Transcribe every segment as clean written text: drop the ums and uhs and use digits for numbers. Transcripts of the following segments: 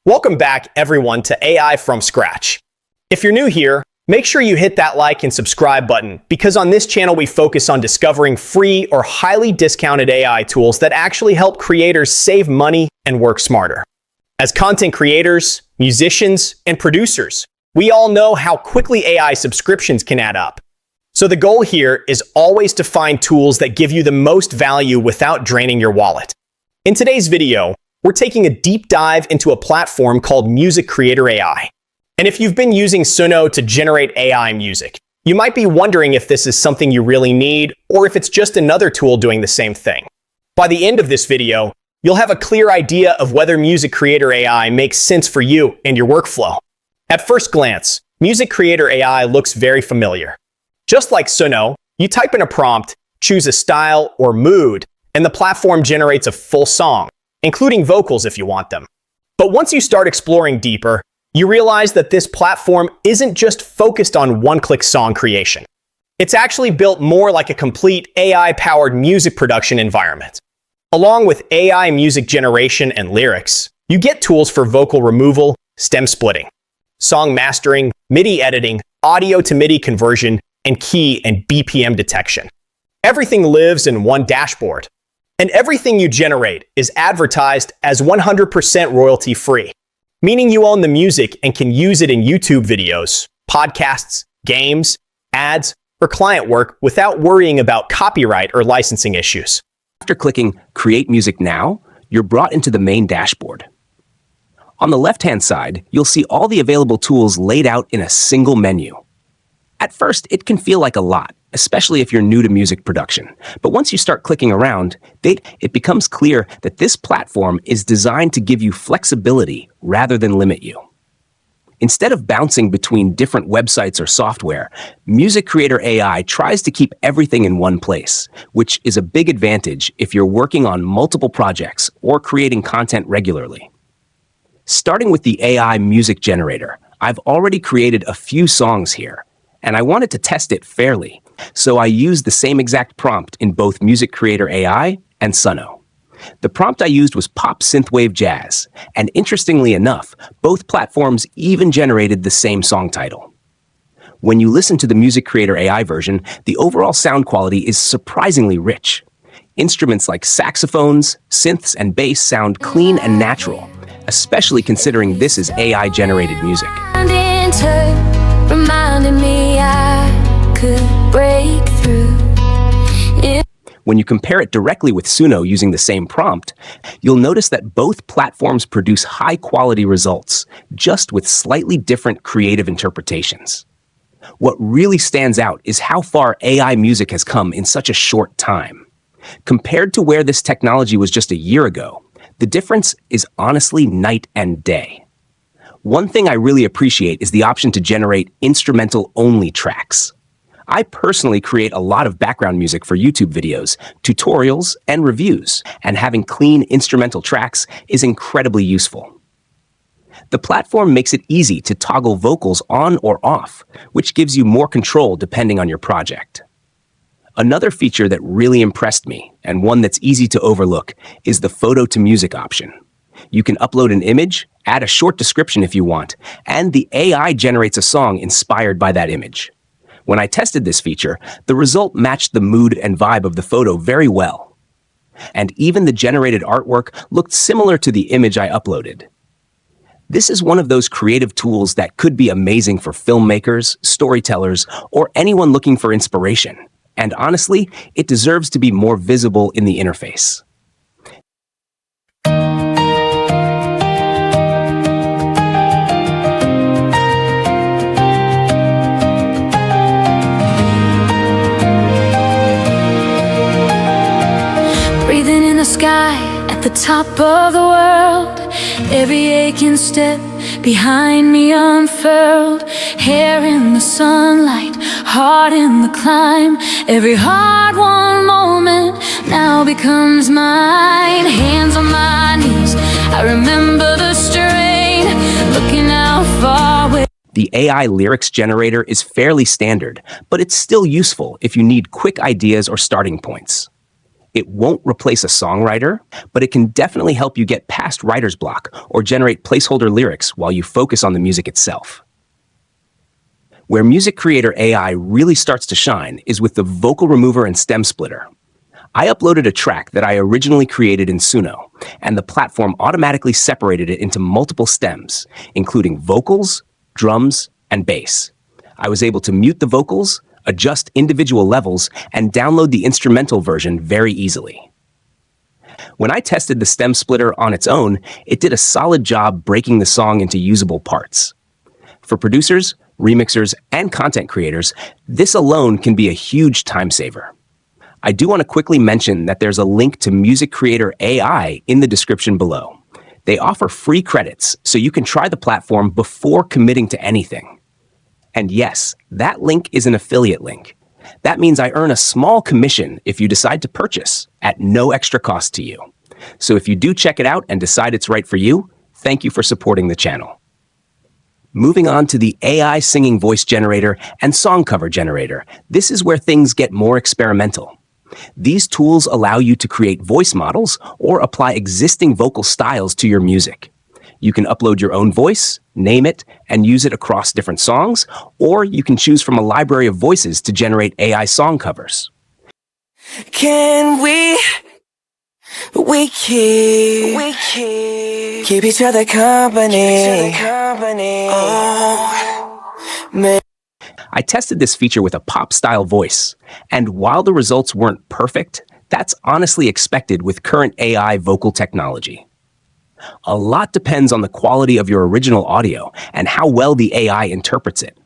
Welcome back, everyone, to AI from Scratch. If you're new here, make sure you hit that like and subscribe button, because on this channel we focus on discovering free or highly discounted AI tools that actually help creators save money and work smarter. As content creators, musicians, and producers, we all know how quickly AI subscriptions can add up. So the goal here is always to find tools that give you the most value without draining your wallet. In today's video, we're taking a deep dive into a platform called MusicCreator AI. And if you've been using Suno to generate AI music, you might be wondering if this is something you really need or if it's just another tool doing the same thing. By the end of this video, you'll have a clear idea of whether MusicCreator AI makes sense for you and your workflow. At first glance, MusicCreator AI looks very familiar. Just like Suno, you type in a prompt, choose a style or mood, and the platform generates a full song, including vocals if you want them. But once you start exploring deeper, you realize that this platform isn't just focused on one-click song creation. It's actually built more like a complete AI-powered music production environment. Along with AI music generation and lyrics, you get tools for vocal removal, stem splitting, song mastering, MIDI editing, audio to MIDI conversion, and key and BPM detection. Everything lives in one dashboard. And everything you generate is advertised as 100% royalty-free, meaning you own the music and can use it in YouTube videos, podcasts, games, ads, or client work without worrying about copyright or licensing issues. After clicking Create Music Now, you're brought into the main dashboard. On the left-hand side, you'll see all the available tools laid out in a single menu. At first, it can feel like a lot, especially if you're new to music production. But once you start clicking around, it becomes clear that this platform is designed to give you flexibility rather than limit you. Instead of bouncing between different websites or software, MusicCreator AI tries to keep everything in one place, which is a big advantage if you're working on multiple projects or creating content regularly. Starting with the AI music generator, I've already created a few songs here, and I wanted to test it fairly, so I used the same exact prompt in both MusicCreator AI and Suno. The prompt I used was pop synthwave jazz, and interestingly enough, both platforms even generated the same song title. When you listen to the MusicCreator AI version, the overall sound quality is surprisingly rich. Instruments like saxophones, synths, and bass sound clean and natural, especially considering this is AI-generated music. Reminded me I could break through. When you compare it directly with Suno using the same prompt, you'll notice that both platforms produce high-quality results, just with slightly different creative interpretations. What really stands out is how far AI music has come in such a short time. Compared to where this technology was just a year ago, the difference is honestly night and day. One thing I really appreciate is the option to generate instrumental-only tracks. I personally create a lot of background music for YouTube videos, tutorials, and reviews, and having clean instrumental tracks is incredibly useful. The platform makes it easy to toggle vocals on or off, which gives you more control depending on your project. Another feature that really impressed me, and one that's easy to overlook, is the photo-to-music option. You can upload an image, add a short description if you want, and the AI generates a song inspired by that image. When I tested this feature, the result matched the mood and vibe of the photo very well. And even the generated artwork looked similar to the image I uploaded. This is one of those creative tools that could be amazing for filmmakers, storytellers, or anyone looking for inspiration. And honestly, it deserves to be more visible in the interface. Breathing in the sky at the top of the world, every aching step behind me unfurled, hair in the sunlight, heart in the climb, every hard-won moment now becomes mine. Hands on my knees, I remember the strain, looking out far away. The AI lyrics generator is fairly standard, but it's still useful if you need quick ideas or starting points. It won't replace a songwriter, but it can definitely help you get past writer's block or generate placeholder lyrics while you focus on the music itself. Where MusicCreator AI really starts to shine is with the vocal remover and stem splitter. I uploaded a track that I originally created in Suno, and the platform automatically separated it into multiple stems, including vocals, drums, and bass. I was able to mute the vocals, adjust individual levels, and download the instrumental version very easily. When I tested the stem splitter on its own, it did a solid job breaking the song into usable parts. For producers, remixers, and content creators, this alone can be a huge time saver. I do want to quickly mention that there's a link to MusicCreator AI in the description below. They offer free credits, so you can try the platform before committing to anything. And yes, that link is an affiliate link. That means I earn a small commission if you decide to purchase at no extra cost to you. So if you do check it out and decide it's right for you, thank you for supporting the channel. Moving on to the AI singing voice generator and song cover generator, this is where things get more experimental. These tools allow you to create voice models or apply existing vocal styles to your music. You can upload your own voice, name it, and use it across different songs, or you can choose from a library of voices to generate AI song covers. Can we keep each other company. Oh, man. I tested this feature with a pop-style voice, and while the results weren't perfect, that's honestly expected with current AI vocal technology. A lot depends on the quality of your original audio and how well the AI interprets it.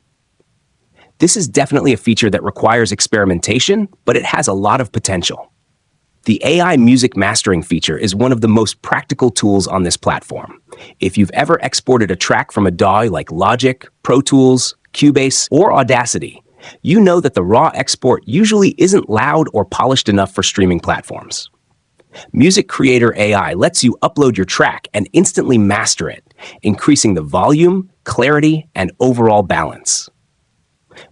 This is definitely a feature that requires experimentation, but it has a lot of potential. The AI music mastering feature is one of the most practical tools on this platform. If you've ever exported a track from a DAW like Logic, Pro Tools, Cubase, or Audacity, you know that the raw export usually isn't loud or polished enough for streaming platforms. MusicCreator AI lets you upload your track and instantly master it, increasing the volume, clarity, and overall balance.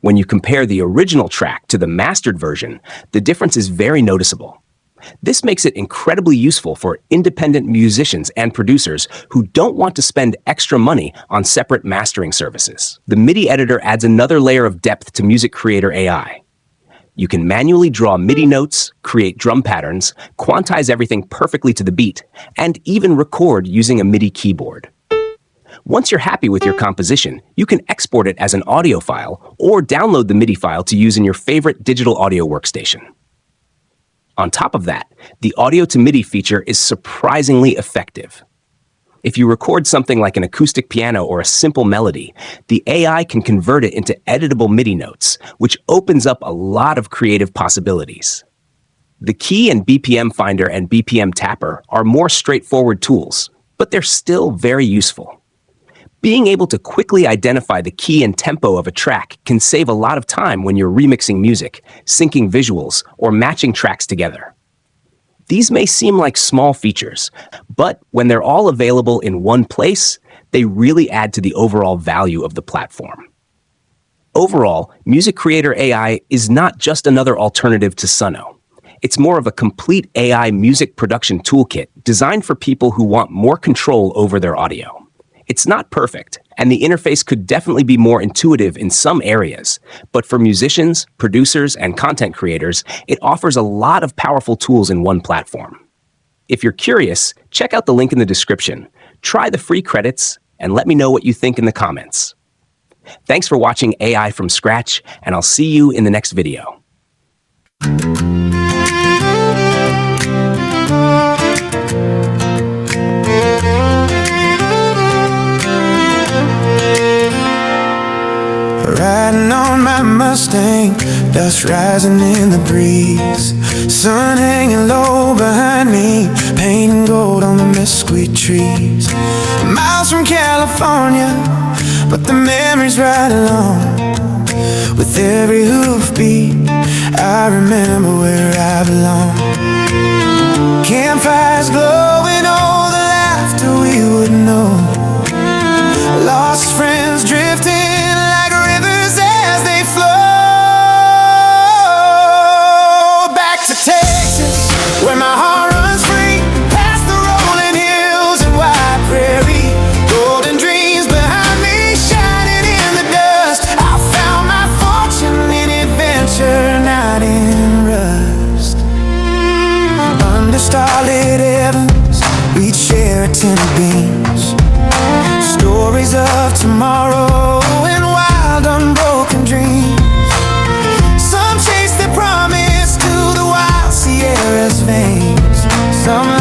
When you compare the original track to the mastered version, the difference is very noticeable. This makes it incredibly useful for independent musicians and producers who don't want to spend extra money on separate mastering services. The MIDI editor adds another layer of depth to MusicCreator AI. You can manually draw MIDI notes, create drum patterns, quantize everything perfectly to the beat, and even record using a MIDI keyboard. Once you're happy with your composition, you can export it as an audio file or download the MIDI file to use in your favorite digital audio workstation. On top of that, the audio to MIDI feature is surprisingly effective. If you record something like an acoustic piano or a simple melody, the AI can convert it into editable MIDI notes, which opens up a lot of creative possibilities. The key and BPM finder and BPM tapper are more straightforward tools, but they're still very useful. Being able to quickly identify the key and tempo of a track can save a lot of time when you're remixing music, syncing visuals, or matching tracks together. These may seem like small features, but when they're all available in one place, they really add to the overall value of the platform. Overall, MusicCreator AI is not just another alternative to Suno. It's more of a complete AI music production toolkit designed for people who want more control over their audio. It's not perfect, and the interface could definitely be more intuitive in some areas, but for musicians, producers, and content creators, it offers a lot of powerful tools in one platform. If you're curious, check out the link in the description, try the free credits, and let me know what you think in the comments. Thanks for watching AI from Scratch, and I'll see you in the next video. Riding on my Mustang, dust rising in the breeze, sun hanging low behind me, painting gold on the mesquite trees. Miles from California, but the memories right along. With every hoofbeat, I remember where I belong. Campfires glowing, all the laughter we would know. Lost friends drifting like rivers as they flow. Back to Texas, tinted beams. Stories of tomorrow and wild unbroken dreams. Some chase their promise to the wild Sierra's veins. Some